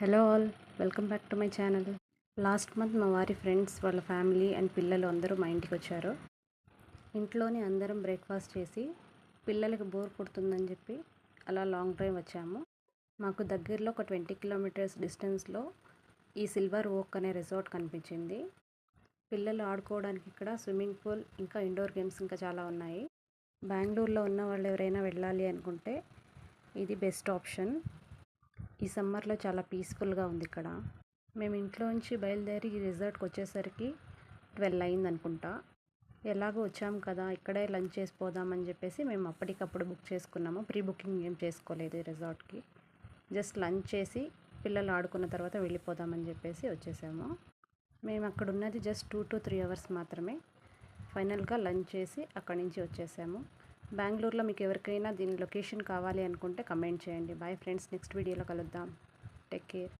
Hello all, welcome back to my channel. Last month మా వారి friends వాళ్ళ family and పిల్లలు అందరూ మా ఇంటికి వచ్చారు. ఇంట్లోనే అందరం బ్రేక్ఫాస్ట్ చేసి పిల్లలకి బోర్ కొడుతుందని చెప్పి అలా లాంగ్ డ్రైవ్ వచ్చాము. మాకు దగ్గరలో ఒక 20 కిలోమీటర్స్ డిస్టెన్స్లో ఈ సిల్వర్ ఓక్ అనే రిసార్ట్ కనిపించింది. పిల్లలు ఆడుకోవడానికి ఇక్కడ స్విమ్మింగ్ పూల్ ఇంకా ఇండోర్ గేమ్స్ ఇంకా చాలా ఉన్నాయి. బెంగళూరులో ఉన్న వాళ్ళు ఎవరైనా వెళ్ళాలి అనుకుంటే ఇది బెస్ట్ ఆప్షన్. ఈ సమ్మర్లో చాలా పీస్ఫుల్గా ఉంది ఇక్కడ. మేము ఇంట్లోంచి బయలుదేరి ఈ రిసార్ట్కి వచ్చేసరికి 12 అయింది అనుకుంటా. ఎలాగో వచ్చాము కదా, ఇక్కడే లంచ్ చేసి పోదామని చెప్పేసి మేము అప్పటికప్పుడు బుక్ చేసుకున్నాము. ప్రీ బుకింగ్ ఏం చేసుకోలేదు ఈ రిసార్ట్కి. జస్ట్ లంచ్ చేసి పిల్లలు ఆడుకున్న తర్వాత వెళ్ళిపోదామని చెప్పేసి వచ్చేసాము. మేము అక్కడ ఉన్నది జస్ట్ 2 to 3 అవర్స్ మాత్రమే. ఫైనల్గా లంచ్ చేసి అక్కడి నుంచి వచ్చేసాము. బెంగళూరులో మీకు ఎవరికైనా దీని లొకేషన్ కావాలి అనుకుంటే కమెంట్ చేయండి. బాయ్ ఫ్రెండ్స్, నెక్స్ట్ వీడియోలో కలుద్దాం. Take care.